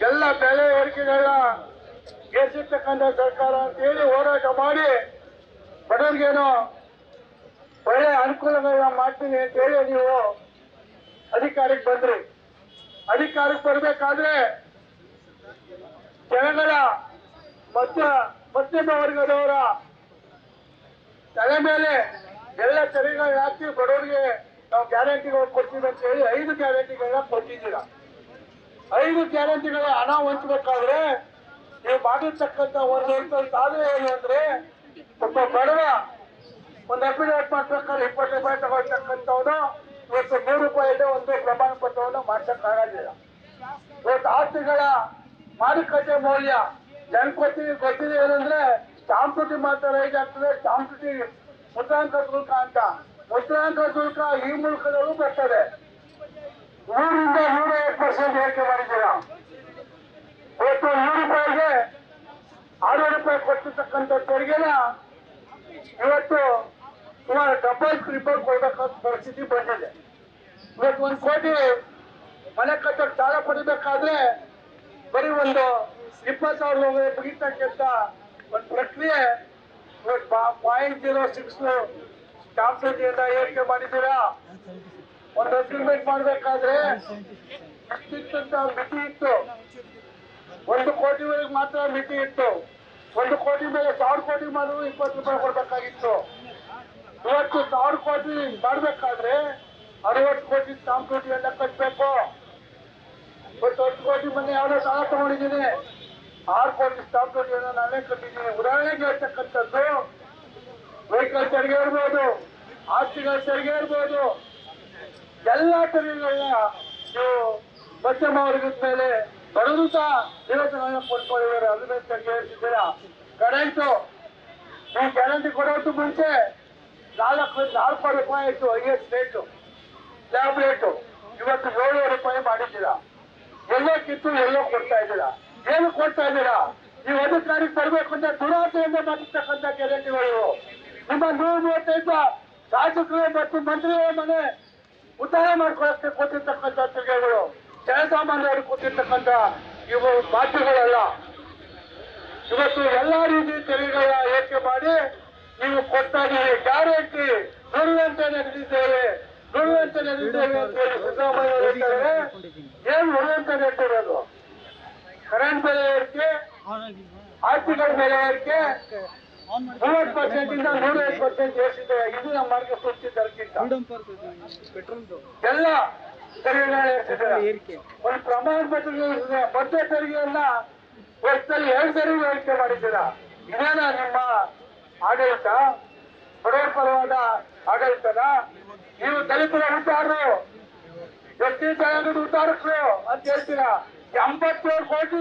ಎಲ್ಲ ಬೆಲೆ ಏರಿಕೆಗಳನ್ನ ಏರಿಸಿರ್ತಕ್ಕಂಥ ಸರ್ಕಾರ ಅಂತ ಹೇಳಿ ಹೋರಾಟ ಮಾಡಿ ಬಡವರಿಗೇನೋ ಒಳ್ಳೆ ಅನುಕೂಲಗಳನ್ನ ಮಾಡ್ತೀನಿ ಅಂತ ಹೇಳಿ ನೀವು ಅಧಿಕಾರಕ್ಕೆ ಬಂದ್ರಿ. ಅಧಿಕಾರಕ್ಕೆ ಬರಬೇಕಾದ್ರೆ ಜನಗಳ ಮಧ್ಯಮ ವರ್ಗದವರ ತಲೆ ಮೇಲೆ ಎಲ್ಲ ತೆರಿಗೆಗಳು ಹಾಕಿ ಬಡವರಿಗೆ ನಾವು ಗ್ಯಾರಂಟಿಗಳು ಕೊಡ್ತೀವಿ ಅಂತ ಹೇಳಿ 5 ಗ್ಯಾರಂಟಿಗಳನ್ನ ಕೊಟ್ಟಿದ್ದೀರ. 5 ಗ್ಯಾರಂಟಿಗಳ ಹಣ ಹಂಚಬೇಕಾದ್ರೆ ನೀವು ಮಾಡಿರ್ತಕ್ಕಂಥ ಒಂದು ಸಾಧನೆ ಏನು ಅಂದ್ರೆ, ಒಬ್ಬ ಬಡವ ಒಂದು ಅಫಿಡೇವಿಟ್ ಮಾಡ್ಬೇಕಾದ್ರೆ 20 ರೂಪಾಯಿ ತಗೊಳ್ತಕ್ಕಂಥವನು ಇವತ್ತು 100 ರೂಪಾಯಿದೆ ಒಂದು ಪ್ರಮಾಣ ಪತ್ರವನ್ನು ಮಾಡ್ಸಕ್ಕಾಗೋದಿಲ್ಲ. ಇವತ್ತು ಆಸ್ತಿಗಳ ಮಾರುಕಟ್ಟೆ ಮೌಲ್ಯ ಗೊತ್ತಿದೆ ಏನಂದ್ರೆ ಸ್ಟಾಂಪ್ ಡ್ಯೂಟಿ ಮಾತ್ರ ರೈಸ್ ಆಗ್ತದೆ. ಸ್ಟಾಂಪ್ ಡ್ಯೂಟಿ ಮುದ್ರಾಂಕ ಶುಲ್ಕ ಅಂತ, ಮುದ್ರಾಂಕ ಶುಲ್ಕ ಈ ಮೂಲಕದಲ್ಲೂ ಬರ್ತದೆ. 100ರಿಂದ 150% ಏರಿಕೆ ಮಾಡಿದ್ದೀರಾ. ಇವತ್ತು 100 ರೂಪಾಯಿಗೆ 6 ರೂಪಾಯಿ ಕೊಟ್ಟಿರ್ತಕ್ಕಂಥ ತೆರಿಗೆನ ಇವತ್ತು ಸುಮಾರು ಡಬಲ್ ಟ್ರಿಪಲ್ ಕೊಡ್ಬೇಕಾದ ಪರಿಸ್ಥಿತಿ ಬಂದಿದೆ. ಇವತ್ತು 1 ಕೋಟಿ ಮನೆ ಕಟ್ಟಕ್ಕೆ ಸಾಲ ಪಡಿಬೇಕಾದ್ರೆ ಬರೀ ಒಂದು 20,000 ಮುಗಿತಕ್ಕಂಥ ಒಂದು ಪ್ರಕ್ರಿಯೆ ಇವತ್ತು 0.06 ಸ್ಟಾಂಪ್ ಡ್ಯೂಟಿಯಿಂದ ಏರಿಕೆ ಮಾಡಿದ್ದೀರಾ. ಒಂದು ಅಗ್ರಿಮೆಂಟ್ ಮಾಡ್ಬೇಕಾದ್ರೆ ಇಷ್ಟಿತ್ತಂತ ಮಿತಿ ಇತ್ತು. 1 ಕೋಟಿವರೆಗೆ ಮಾತ್ರ ಮಿತಿ ಇತ್ತು. 1 ಕೋಟಿ ಮೇಲೆ 1000 ಕೋಟಿ ಮಾಡಿದ್ರು 20 ರೂಪಾಯಿ ಕೊಡ್ಬೇಕಾಗಿತ್ತು. ಇವತ್ತು 1000 ಕೋಟಿ ಮಾಡ್ಬೇಕಾದ್ರೆ 60 ಕೋಟಿ ಸ್ಟಾಂಪ್ ಡ್ಯೂಟಿಯನ್ನ ಕಟ್ಟಬೇಕು. ಇವತ್ತು 10 ಕೋಟಿ ಮನೆ ಯಾವ್ದೋ ಸಾಲ ತಗೊಂಡಿದ್ದೀನಿ, 6 ಕೋಟಿ ಸ್ಟಾಂಪ್ ಡ್ಯೂಟಿಯನ್ನ ನಾನೇ ಕಟ್ಟಿದ್ದೀನಿ. ಉದಾಹರಣೆಗೆ ಹೇಳ್ತಕ್ಕಂಥದ್ದು ವೆಹಿಕಲ್ ತೆರಿಗೆ ಇರ್ಬೋದು, ಆಸ್ತಿಗಳ ತೆರಿಗೆ ಇರ್ಬೋದು, ಎಲ್ಲ ತೆರಿಗೆಗಳನ್ನ ನೀವು ಮಧ್ಯಮ ವರ್ಗದ ಮೇಲೆ ಬಡವರು ಸಹ ನಿವೇಶನಗಳನ್ನ ಕೊಟ್ಕೊಂಡಿದ್ದಾರೆ. ಅದ್ರ ಮೇಲೆ ತೆರಿಗೆ ಹೇಳ್ತಿದ್ದೀರಾ. ಕರೆಂಟು ನೀವು ಗ್ಯಾರಂಟಿ ಕೊಡೋದು ಮುಂಚೆ 4 ರೂಪಾಯಿ ಇತ್ತು ಹೈಯೆಸ್ಟ್ ರೇಟು, ಸ್ಲ್ಯಾಬ್ ರೇಟು. ಇವತ್ತು 7 ರೂಪಾಯಿ ಮಾಡಿದ್ದೀರಾ. ಎಲ್ಲೋ ಕಿತ್ತು ಎಲ್ಲೋ ಕೊಡ್ತಾ ಇದ್ದೀರಾ. ಏನು ಕೊಡ್ತಾ ಇದ್ದೀರಾ? ನೀವು ಅಧಿಕಾರಕ್ಕೆ ಬರಬೇಕು ಅಂತ ದುರಾಸೆಯಿಂದ ಮಾಡಿರ್ತಕ್ಕಂಥ ಗ್ಯಾರಂಟಿಗಳು. ನಿಮ್ಮ 135 ಶಾಸಕರು ಮತ್ತು ಮಂತ್ರಿಗಳ ಮನೆ ಉದ್ಧಾರ ಮಾಡ್ಕೊಳ್ಳಕ್ಕೆ ಕೊಟ್ಟಿರ್ತಕ್ಕಂಥ ತೆರಿಗೆಗಳು ಜನಸಾಮಾನ್ಯರಿಗೆ ಕೊಟ್ಟಿರ್ತಕ್ಕಂಥ ಇವು ಬಾಧ್ಯಗಳಲ್ಲ. ಇವತ್ತು ಎಲ್ಲಾ ರೀತಿ ತೆರಿಗೆಗಳ ಏರಿಕೆ ಮಾಡಿ ನೀವು ಕೊಡ್ತಾ ಇದ್ದೀರಿ. ಗ್ಯಾರಂಟಿ ನುಡಿದಂತೆ ನಡೆದಿದ್ದೇವೆ ಅಂತ ಹೇಳಿ ಸಿದ್ದರಾಮಯ್ಯ ಹೇಳ್ತಾರೆ. ಏನ್ ನುಡಿದಂತೆ ನಡೆದಿರೋದು? ಕರೆಂಟ್ ಬೆಲೆ ಏರಿಕೆ, ಆಸ್ತಿಗಳ ಬೆಲೆ ಏರಿಕೆ 30% ಇಂದ 150% ಏರಿಸಿದ್ದೇವೆ. ಇದು ನಮ್ಮ ಮಾರ್ಗಸೂಚಿ ದರಕ್ಕಿಂತ ಎಲ್ಲ ತೆರಿಗೆಗಳ ಏರಿಕೆ. ಒಂದು ಪ್ರಮಾಣ ಪತ್ರ ಮಧ್ಯ ತೆರಿಗೆಯನ್ನ ವರ್ಷದಲ್ಲಿ 2 ತೆರಿಗೆ ಏರಿಕೆ ಮಾಡಿದ್ದೀರಾ. ಇದೇನ ನಿಮ್ಮ ಆಡಳಿತ? ಬಡವರ ಪರವಾದ ಆಡಳಿತನ? ನೀವು ದಲಿತರ ಉದ್ದಾರರು, ಎಸ್ಟಿ ಜನಾಂಗದ ಉದ್ದಾರಕರು ಅಂತ ಹೇಳ್ತೀರಾ. 87 ಕೋಟಿ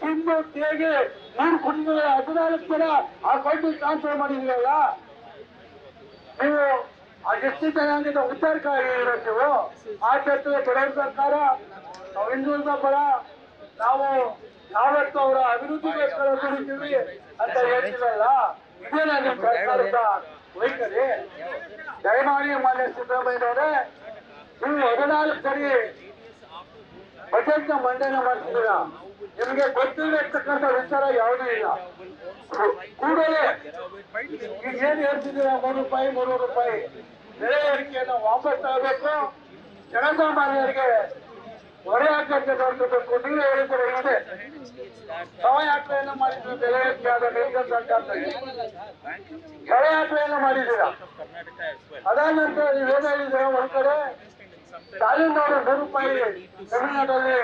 ತಿಂದು ತೇಗಿ 3 ಕುಟುಂಬಗಳ 14 ಜನ ಆ ಕೋಟಿ ಟ್ರಾನ್ಸ್ಫರ್ ಮಾಡಿದ್ರಲ್ಲ. ನೀವು ಆ ಎಸ್ಟಿ ಜನಾಂಗದ ಉದ್ದಾರಕ್ಕಾಗಿ ಇರೋ ಆ ಕ್ಷೇತ್ರದ ಬಡವರ ಸರ್ಕಾರ, ನಾವು ಹಿಂದುಳಿದ ಪರ, ನಾವು ಯಾವತ್ತು ಅವರ ಅಭಿವೃದ್ಧಿಗೋಸ್ಕರ ದುಡಿತೀವಿ ಅಂತ ಹೇಳ್ತೀರಲ್ಲ. ಇದೇನಾ ನಿಮ್ಮ ಸರ್ಕಾರದ ವೈಖರಿ? ದಯಮಾಡಿ ಮಾನ್ಯ ಸಿದ್ದರಾಮಯ್ಯನವರೇ, ನೀವು 14 ಸರಿ ಬಜೆಟ್ ನ ಮಂಡನೆ ಮಾಡ್ತಿದ್ದೀರಾ. ನಿಮಗೆ ಗೊತ್ತಿರತಕ್ಕಂಥ ವಿಚಾರ ಯಾವುದೂ ಇಲ್ಲ. ಕೂಡಲೇ ಈಗ ಏನ್ ಹೇಳ್ತಿದ್ದೀರಾ 3 ರೂಪಾಯಿ 3 ರೂಪಾಯಿ ಬೆಲೆ ಏರಿಕೆಯನ್ನು ವಾಪಸ್ ತಗಬೇಕು. ಜನಸಾಮಾನ್ಯರಿಗೆ ಹೊರೆ ಹಾಕಕ್ಕೆ ನೋಡ್ಕೋಬೇಕು. ನೀವೇ ಹೇಳಿದ್ರೆ ಇದೆ ಶವಯಾತ್ರೆಯನ್ನು ಮಾಡಿದ್ರೆ ಬೆಲೆ ಏರಿಕೆ ಆದ ನಿರ್ಗತ ಸರ್ಕಾರದಲ್ಲಿ ಶವಯಾತ್ರೆಯನ್ನು ಮಾಡಿದ್ದೀರಾ. ಅದಾದ ನಂತರ ನೀವೇನು ಹೇಳಿದ್ದೀರಾ? ಒಂದ್ ಕಡೆ ಸ್ಟಾಲಿನ್ ಅವರು 100 ರೂಪಾಯಿ ತಮಿಳುನಾಡಲ್ಲಿ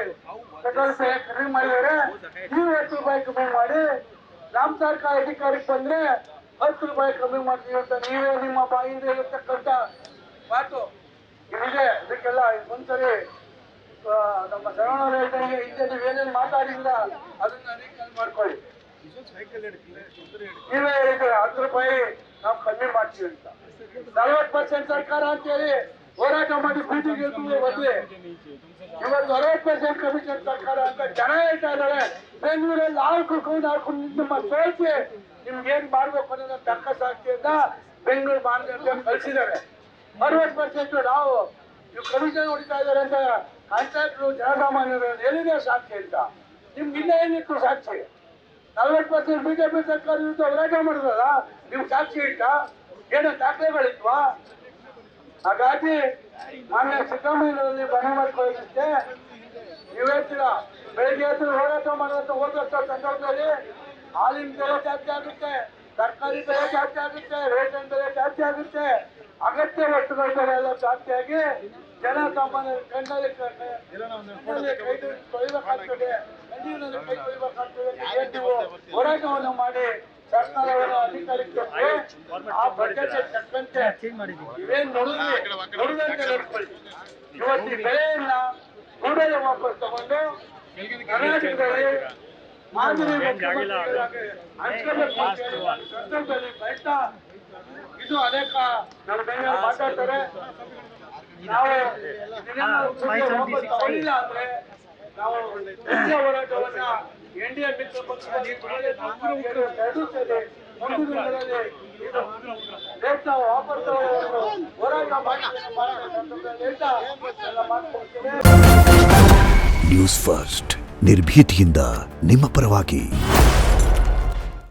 ಪೆಟ್ರೋಲ್ ಕಡಿಮೆ ಮಾಡಿದರೆ, ನೀವು 10 ರೂಪಾಯಿ ಕಮ್ಮಿ ಮಾಡಿ ನಮ್ಮ ಸರ್ಕಾರ ಅಧಿಕಾರಕ್ಕೆ ಬಂದ್ರೆ 10 ರೂಪಾಯಿ ಕಮ್ಮಿ ಮಾಡ್ತೀವಿ ಅಂತ ನೀವೇ ನಿಮ್ಮ ಬಾಯಿಂದ ಇರತಕ್ಕಂಥ ಮಾತು ಇದೆ. ಇದಕ್ಕೆಲ್ಲ ಒಂದ್ಸರಿ ನಮ್ಮ ಶರಣವರು ಹೇಳ್ದಂಗೆ ಹಿಂದೆ ನೀವೇನೇನು ಮಾತಾಡಿದ್ರ ಅದನ್ನ ರೀಕಾಲ್ ಮಾಡ್ಕೊಳ್ಳಿ. ನೀವೇ ಹೇಳಿದ್ರೆ 10 ರೂಪಾಯಿ ನಾವು ಕಮ್ಮಿ ಮಾಡ್ತೀವಿ ಅಂತ. 40% ಸರ್ಕಾರ ಅಂತೇಳಿ ಹೋರಾಟ ಮಾಡಿ ಬೀದಿಗೆ ಬದಲಿ ಇವತ್ತು 60% ಕಮಿಷನ್ ಸರ್ಕಾರ ಅಂತ ಜನ ಹೇಳ್ತಾ ಇದ್ದಾರೆ. ಬೆಂಗಳೂರಲ್ಲಿ 4 ನಿಮ್ಮ ಸೋಲ್ಸಿ ನಿಮ್ಗೇನ್ ಮಾಡ್ಬೇಕು ಅನ್ನೋದನ್ನ ತಕ್ಕ ಸಾಕ್ಷಿಯಿಂದ ಬೆಂಗಳೂರು ಮಹಾನಗರ ಕಳಿಸಿದ್ದಾರೆ. 60% ನಾವು ನೀವು ಕಮಿಷನ್ ಹೊಡಿತಾ ಇದ್ದಾರೆ ಅಂತ ಕಾಂಟ್ರಾಕ್ಟ್ರು ಜನಸಾಮಾನ್ಯರು ಎಲ್ಲಿದೆ ಸಾಕ್ಷಿ ಅಂತ ನಿಮ್ಗೆ ಇನ್ನೂ ಏನಿತ್ತು ಸಾಕ್ಷಿ 40% ಬಿಜೆಪಿ ಸರ್ಕಾರ ವಿರುದ್ಧ ಹೋರಾಟ ಮಾಡಿದ್ರಲ್ಲ ನಿಮ್ಗೆ ಸಾಕ್ಷಿ ಇಟ್ಟ ಏನೋ ದಾಖಲೆಗಳಿದ್ವಾ? ಹಾಗಾಗಿ ಮಾನ್ಯ ಸಿದ್ದರಾಮಯ್ಯರಲ್ಲಿ ಮನೆ ಮಾಡ್ಕೊಳ್ಳೋದಕ್ಕೆ ನೀವು ಹೇಳ್ತೀರಾ ಬೆಳಿಗ್ಗೆ ಎದ್ದು ಹೋರಾಟ ಮಾಡುವಂತ ಹೋದಂತ ಸಂದರ್ಭದಲ್ಲಿ ಹಾಲಿನ ಬೆಲೆ ಜಾಸ್ತಿ ಆಗುತ್ತೆ, ತರಕಾರಿ ಬೆಲೆ ಜಾಸ್ತಿ ಆಗುತ್ತೆ, ರೇಷನ್ ಬೆಲೆ ಜಾಸ್ತಿ ಆಗುತ್ತೆ, ಅಗತ್ಯ ವಸ್ತುಗಳ ಬೆಲೆ ಎಲ್ಲ ಜಾಸ್ತಿಯಾಗಿ ಜನಸಾಮಾನ್ಯರ ಕಣ್ಣಲ್ಲಿ ಕೈ ತೊಳಿಬೇಕಾಗ್ತದೆ, ಕಣ್ಣೀರಿನಲ್ಲಿ ಕೈ ತೊಳಿಬೇಕಾಗ್ತದೆ. ನೀವು ಹೋರಾಟವನ್ನು ಮಾಡಿ ಸರ್ಕಾರವನ್ನು ಅಧಿಕಾರಕ್ಕೆ ಆ ಬಜೆಟ್ ತಕ್ಕಂತೆ ಇವೇನ್ ನೋಡುವಂತೆ ನೋಡ್ಕೊಳ್ಳಿ. ಇವತ್ತು ಈ ಬೆಳೆಯನ್ನ ಕೂಡಲೇ ವಾಪಸ್ ತಗೊಂಡು ಕರ್ನಾಟಕದಲ್ಲಿ ಮಾದರಿ ಸಂದರ್ಭದಲ್ಲಿ ಬಯಸ್ತ ಇದು ಅನೇಕ ನಮ್ಮ ಬೆಂಗಳೂರು ಮಾತಾಡ್ತಾರೆ. ನಾವು ವಾಪಸ್ ತಗೊಳ್ಳಿಲ್ಲ ಅಂದ್ರೆ ನಾವು ಹೋರಾಟವನ್ನ ಇಂಡಿಯಾ ಮಿತ್ರ ಪಕ್ಷದಲ್ಲಿ ಮುಂದಿನ ದಿನಗಳಲ್ಲಿ ದೇಶ ವಾಪಸ್ ಹೋರಾಟ ಮಾಡ್ಕೊಡ್ತೇವೆ. ನ್ಯೂಸ್ ಫಸ್ಟ್ ನಿರ್ಭೀತಿಯಿಂದ ನಿಮ್ಮ ಪರವಾಗಿ.